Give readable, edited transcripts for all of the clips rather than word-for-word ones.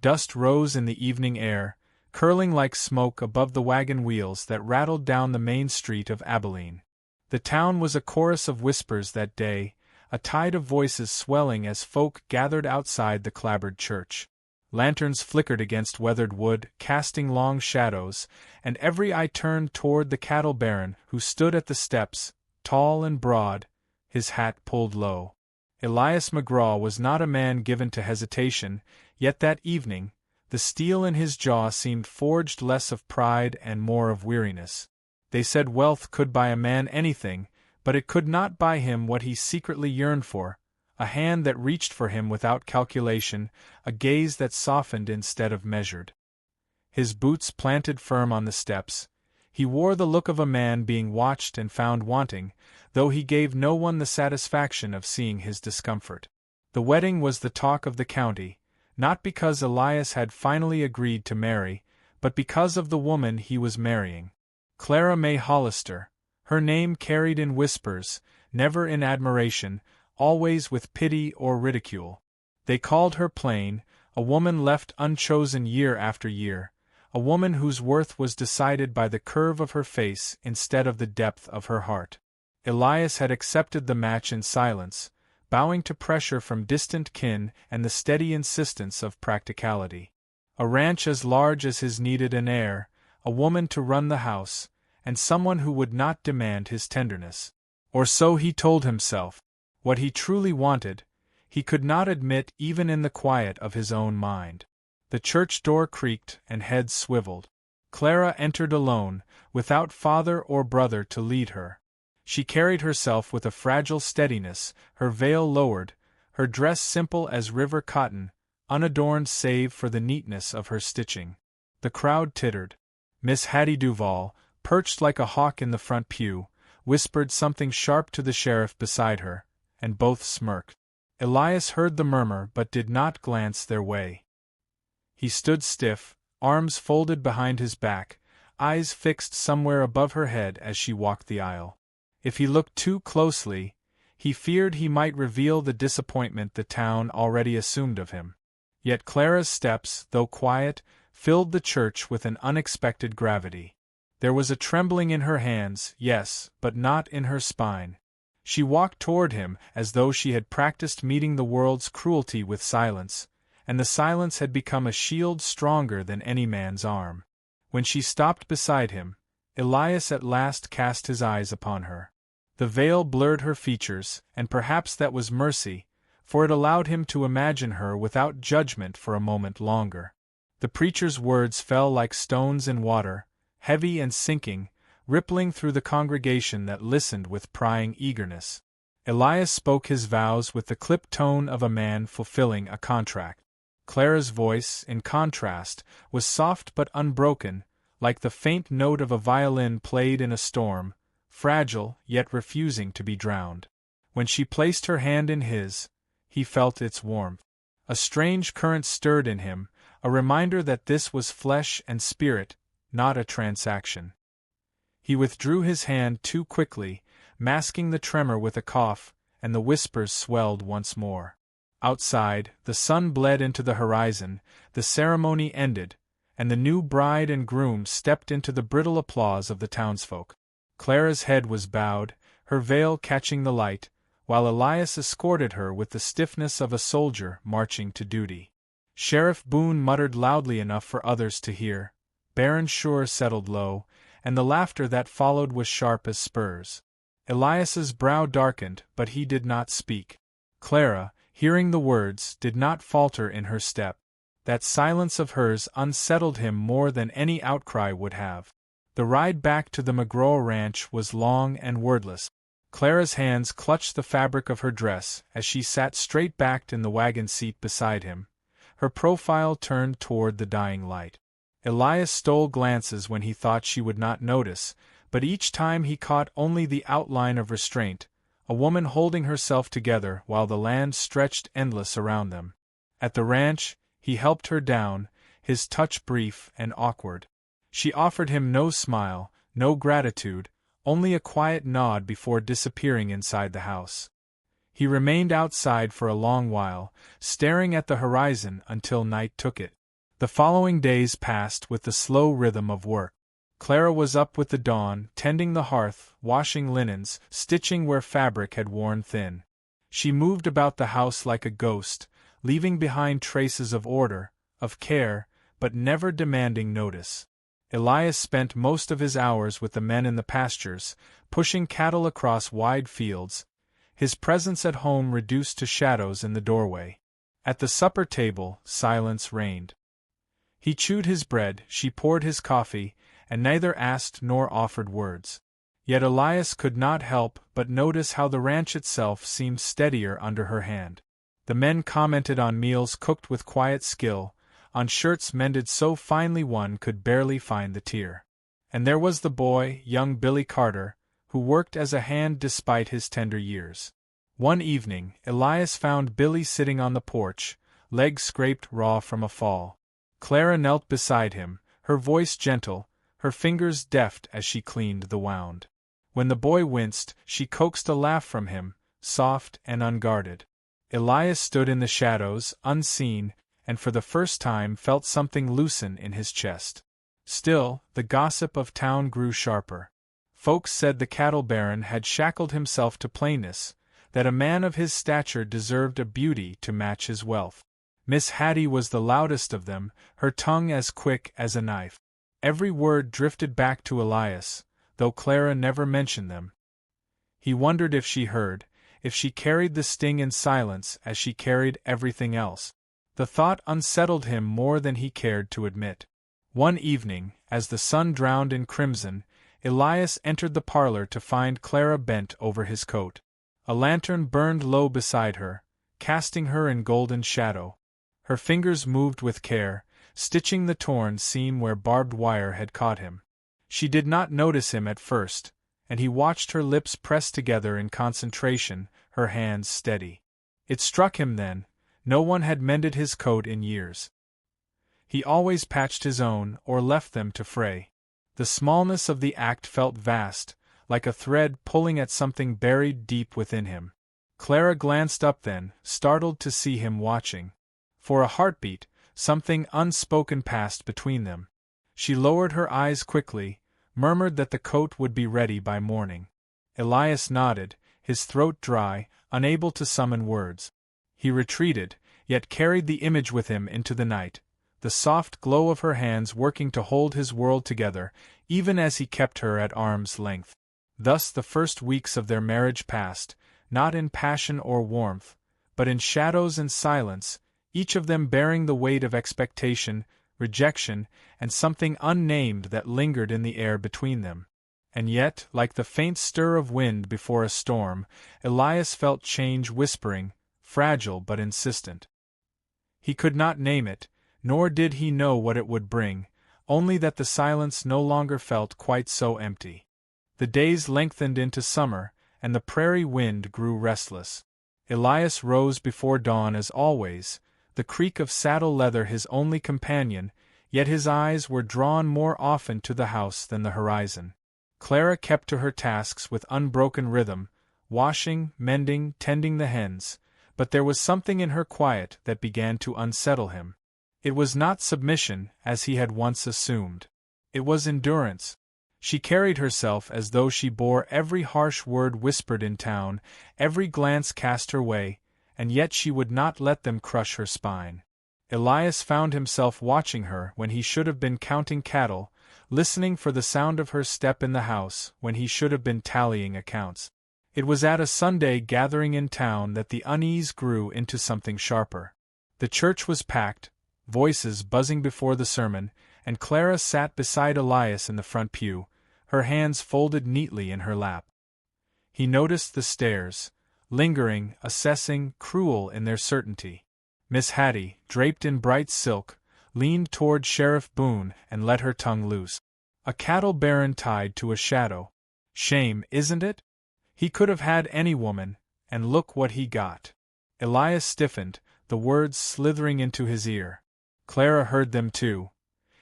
Dust rose in the evening air, curling like smoke above the wagon wheels that rattled down the main street of Abilene. The town was a chorus of whispers that day, a tide of voices swelling as folk gathered outside the clapboard church. Lanterns flickered against weathered wood, casting long shadows, and every eye turned toward the cattle baron who stood at the steps, tall and broad, his hat pulled low. Elias McGraw was not a man given to hesitation, yet that evening, the steel in his jaw seemed forged less of pride and more of weariness. They said wealth could buy a man anything, but it could not buy him what he secretly yearned for, a hand that reached for him without calculation, a gaze that softened instead of measured. His boots planted firm on the steps, he wore the look of a man being watched and found wanting, though he gave no one the satisfaction of seeing his discomfort. The wedding was the talk of the county, not because Elias had finally agreed to marry, but because of the woman he was marrying. Clara May Hollister, her name carried in whispers, never in admiration, always with pity or ridicule. They called her plain, a woman left unchosen year after year, a woman whose worth was decided by the curve of her face instead of the depth of her heart. Elias had accepted the match in silence, bowing to pressure from distant kin and the steady insistence of practicality. A ranch as large as his needed an heir, a woman to run the house, and someone who would not demand his tenderness. Or so he told himself. What he truly wanted, he could not admit even in the quiet of his own mind. The church door creaked and heads swiveled. Clara entered alone, without father or brother to lead her. She carried herself with a fragile steadiness, her veil lowered, her dress simple as river cotton, unadorned save for the neatness of her stitching. The crowd tittered. Miss Hattie Duval, perched like a hawk in the front pew, whispered something sharp to the sheriff beside her, and both smirked. Elias heard the murmur but did not glance their way. He stood stiff, arms folded behind his back, eyes fixed somewhere above her head as she walked the aisle. If he looked too closely, he feared he might reveal the disappointment the town already assumed of him. Yet Clara's steps, though quiet, filled the church with an unexpected gravity. There was a trembling in her hands, yes, but not in her spine. She walked toward him as though she had practiced meeting the world's cruelty with silence, and the silence had become a shield stronger than any man's arm. When she stopped beside him, Elias at last cast his eyes upon her. The veil blurred her features, and perhaps that was mercy, for it allowed him to imagine her without judgment for a moment longer. The preacher's words fell like stones in water, heavy and sinking, rippling through the congregation that listened with prying eagerness. Elias spoke his vows with the clipped tone of a man fulfilling a contract. Clara's voice, in contrast, was soft but unbroken, like the faint note of a violin played in a storm, fragile yet refusing to be drowned. When she placed her hand in his, he felt its warmth. A strange current stirred in him, a reminder that this was flesh and spirit, not a transaction. He withdrew his hand too quickly, masking the tremor with a cough, and the whispers swelled once more. Outside, the sun bled into the horizon, the ceremony ended, and the new bride and groom stepped into the brittle applause of the townsfolk. Clara's head was bowed, her veil catching the light, while Elias escorted her with the stiffness of a soldier marching to duty. Sheriff Boone muttered loudly enough for others to hear, Baron Shore settled low, and the laughter that followed was sharp as spurs. Elias's brow darkened, but he did not speak. Clara, hearing the words, did not falter in her step. That silence of hers unsettled him more than any outcry would have. The ride back to the McGraw ranch was long and wordless. Clara's hands clutched the fabric of her dress as she sat straight-backed in the wagon seat beside him, her profile turned toward the dying light. Elias stole glances when he thought she would not notice, but each time he caught only the outline of restraint, a woman holding herself together while the land stretched endless around them. At the ranch, he helped her down, his touch brief and awkward. She offered him no smile, no gratitude, only a quiet nod before disappearing inside the house. He remained outside for a long while, staring at the horizon until night took it. The following days passed with the slow rhythm of work. Clara was up with the dawn, tending the hearth, washing linens, stitching where fabric had worn thin. She moved about the house like a ghost, leaving behind traces of order, of care, but never demanding notice. Elias spent most of his hours with the men in the pastures, pushing cattle across wide fields, his presence at home reduced to shadows in the doorway. At the supper table, silence reigned. He chewed his bread, she poured his coffee, and neither asked nor offered words. Yet Elias could not help but notice how the ranch itself seemed steadier under her hand. The men commented on meals cooked with quiet skill, on shirts mended so finely one could barely find the tear. And there was the boy, young Billy Carter, who worked as a hand despite his tender years. One evening, Elias found Billy sitting on the porch, legs scraped raw from a fall. Clara knelt beside him, her voice gentle, her fingers deft as she cleaned the wound. When the boy winced, she coaxed a laugh from him, soft and unguarded. Elias stood in the shadows, unseen, and for the first time felt something loosen in his chest. Still, the gossip of town grew sharper. Folks said the cattle baron had shackled himself to plainness, that a man of his stature deserved a beauty to match his wealth. Miss Hattie was the loudest of them, her tongue as quick as a knife. Every word drifted back to Elias, though Clara never mentioned them. He wondered if she heard, if she carried the sting in silence as she carried everything else. The thought unsettled him more than he cared to admit. One evening, as the sun drowned in crimson, Elias entered the parlor to find Clara bent over his coat. A lantern burned low beside her, casting her in golden shadow. Her fingers moved with care, stitching the torn seam where barbed wire had caught him. She did not notice him at first, and he watched her lips press together in concentration, her hands steady. It struck him then, no one had mended his coat in years. He always patched his own, or left them to fray. The smallness of the act felt vast, like a thread pulling at something buried deep within him. Clara glanced up then, startled to see him watching. For a heartbeat, something unspoken passed between them. She lowered her eyes quickly, murmured that the coat would be ready by morning. Elias nodded, his throat dry, unable to summon words. He retreated, yet carried the image with him into the night, the soft glow of her hands working to hold his world together, even as he kept her at arm's length. Thus the first weeks of their marriage passed, not in passion or warmth, but in shadows and silence, each of them bearing the weight of expectation, rejection, and something unnamed that lingered in the air between them. And yet, like the faint stir of wind before a storm, Elias felt change whispering, fragile but insistent. He could not name it, nor did he know what it would bring, only that the silence no longer felt quite so empty. The days lengthened into summer, and the prairie wind grew restless. Elias rose before dawn as always, the creak of saddle leather his only companion, yet his eyes were drawn more often to the house than the horizon. Clara kept to her tasks with unbroken rhythm, washing, mending, tending the hens, but there was something in her quiet that began to unsettle him. It was not submission, as he had once assumed. It was endurance. She carried herself as though she bore every harsh word whispered in town, every glance cast her way, and yet she would not let them crush her spine. Elias found himself watching her when he should have been counting cattle, listening for the sound of her step in the house when he should have been tallying accounts. It was at a Sunday gathering in town that the unease grew into something sharper. The church was packed, voices buzzing before the sermon, and Clara sat beside Elias in the front pew, her hands folded neatly in her lap. He noticed the stares, lingering, assessing, cruel in their certainty. Miss Hattie, draped in bright silk, leaned toward Sheriff Boone and let her tongue loose. A cattle baron tied to a shadow. Shame, isn't it? He could have had any woman, and look what he got. Elias stiffened, the words slithering into his ear. Clara heard them too.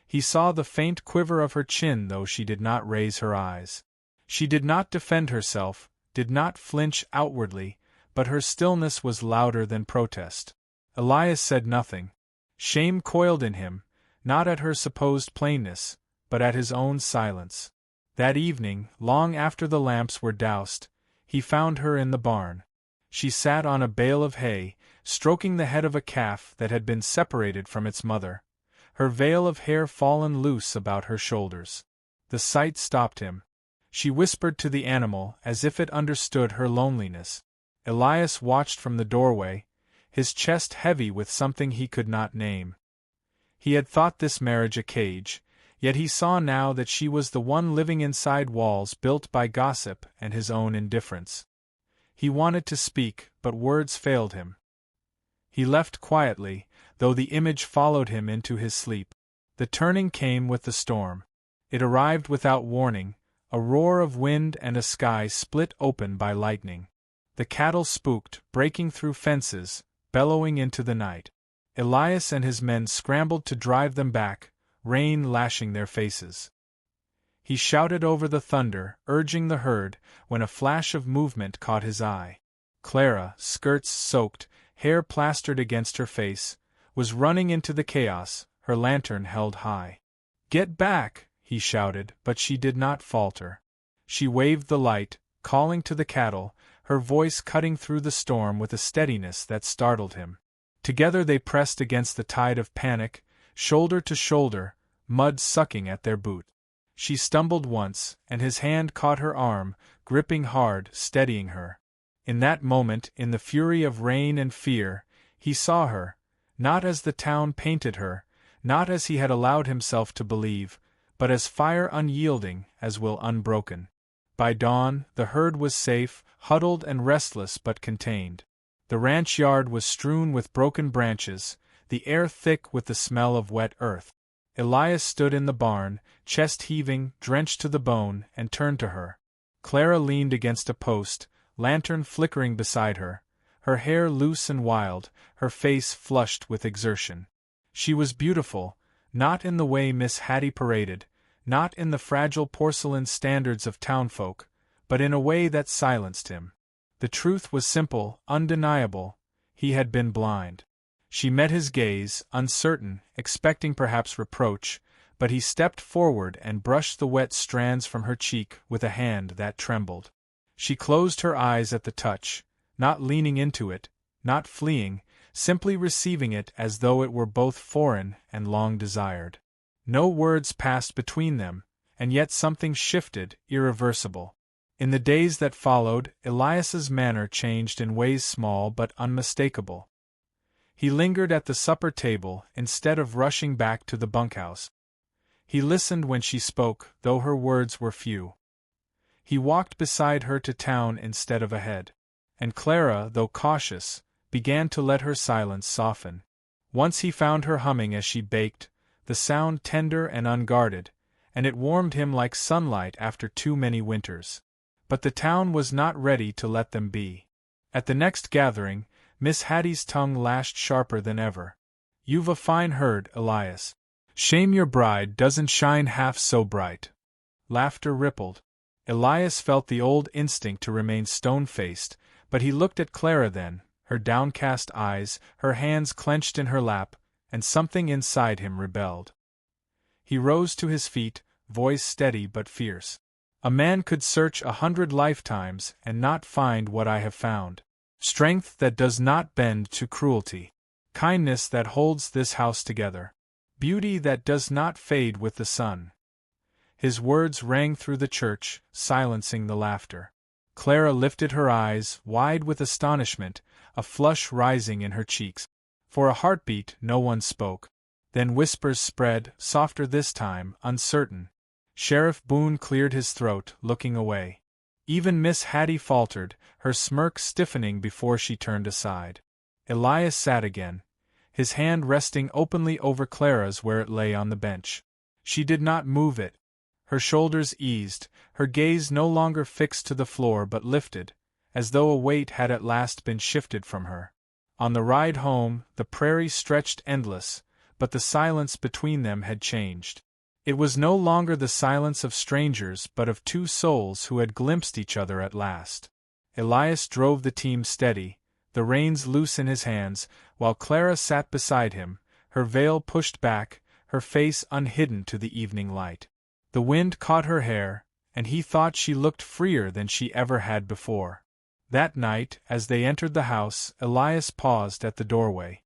He saw the faint quiver of her chin though she did not raise her eyes. She did not defend herself, did not flinch outwardly, but her stillness was louder than protest. Elias said nothing. Shame coiled in him, not at her supposed plainness, but at his own silence. That evening, long after the lamps were doused, he found her in the barn. She sat on a bale of hay, stroking the head of a calf that had been separated from its mother, her veil of hair fallen loose about her shoulders. The sight stopped him. She whispered to the animal as if it understood her loneliness. Elias watched from the doorway, his chest heavy with something he could not name. He had thought this marriage a cage, yet he saw now that she was the one living inside walls built by gossip and his own indifference. He wanted to speak, but words failed him. He left quietly, though the image followed him into his sleep. The turning came with the storm. It arrived without warning, a roar of wind and a sky split open by lightning. The cattle spooked, breaking through fences, bellowing into the night. Elias and his men scrambled to drive them back, rain lashing their faces. He shouted over the thunder, urging the herd, when a flash of movement caught his eye. Clara, skirts soaked, hair plastered against her face, was running into the chaos, her lantern held high. "Get back!" he shouted, but she did not falter. She waved the light, calling to the cattle, her voice cutting through the storm with a steadiness that startled him. Together they pressed against the tide of panic, shoulder to shoulder, mud sucking at their boot. She stumbled once, and his hand caught her arm, gripping hard, steadying her. In that moment, in the fury of rain and fear, he saw her, not as the town painted her, not as he had allowed himself to believe, but as fire unyielding, as will unbroken. By dawn, the herd was safe, huddled and restless but contained. The ranch yard was strewn with broken branches, the air thick with the smell of wet earth. Elias stood in the barn, chest heaving, drenched to the bone, and turned to her. Clara leaned against a post, lantern flickering beside her, her hair loose and wild, her face flushed with exertion. She was beautiful, not in the way Miss Hattie paraded, not in the fragile porcelain standards of townfolk, but in a way that silenced him. The truth was simple, undeniable: he had been blind. She met his gaze, uncertain, expecting perhaps reproach, but he stepped forward and brushed the wet strands from her cheek with a hand that trembled. She closed her eyes at the touch, not leaning into it, not fleeing, simply receiving it as though it were both foreign and long desired. No words passed between them, and yet something shifted, irreversible. In the days that followed, Elias's manner changed in ways small but unmistakable. He lingered at the supper table instead of rushing back to the bunkhouse. He listened when she spoke, though her words were few. He walked beside her to town instead of ahead. And Clara, though cautious, began to let her silence soften. Once he found her humming as she baked, the sound tender and unguarded, and it warmed him like sunlight after too many winters. But the town was not ready to let them be. At the next gathering, Miss Hattie's tongue lashed sharper than ever. "You've a fine herd, Elias. Shame your bride doesn't shine half so bright." Laughter rippled. Elias felt the old instinct to remain stone-faced, but he looked at Clara then, her downcast eyes, her hands clenched in her lap, and something inside him rebelled. He rose to his feet, voice steady but fierce. "A man could search 100 lifetimes and not find what I have found. Strength that does not bend to cruelty. Kindness that holds this house together. Beauty that does not fade with the sun." His words rang through the church, silencing the laughter. Clara lifted her eyes, wide with astonishment, a flush rising in her cheeks. For a heartbeat, no one spoke. Then whispers spread, softer this time, uncertain. Sheriff Boone cleared his throat, looking away. Even Miss Hattie faltered, her smirk stiffening before she turned aside. Elias sat again, his hand resting openly over Clara's where it lay on the bench. She did not move it. Her shoulders eased, her gaze no longer fixed to the floor but lifted, as though a weight had at last been shifted from her. On the ride home, the prairie stretched endless, but the silence between them had changed. It was no longer the silence of strangers but of two souls who had glimpsed each other at last. Elias drove the team steady, the reins loose in his hands, while Clara sat beside him, her veil pushed back, her face unhidden to the evening light. The wind caught her hair, and he thought she looked freer than she ever had before. That night, as they entered the house, Elias paused at the doorway.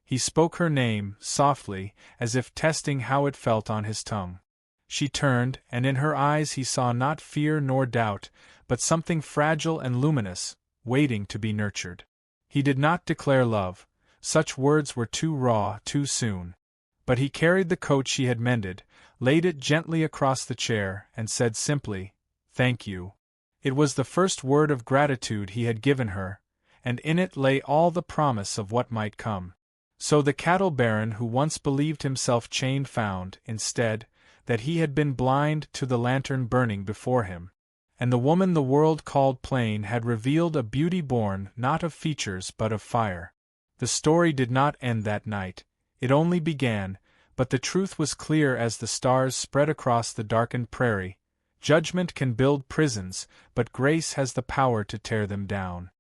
He spoke her name, softly, as if testing how it felt on his tongue. She turned, and in her eyes he saw not fear nor doubt, but something fragile and luminous, waiting to be nurtured. He did not declare love, such words were too raw, too soon. But he carried the coat she had mended, laid it gently across the chair, and said simply, "Thank you." It was the first word of gratitude he had given her, and in it lay all the promise of what might come. So the cattle baron who once believed himself chained found, instead, that he had been blind to the lantern burning before him. And the woman the world called plain had revealed a beauty born not of features but of fire. The story did not end that night, it only began, but the truth was clear as the stars spread across the darkened prairie. Judgment can build prisons, but grace has the power to tear them down.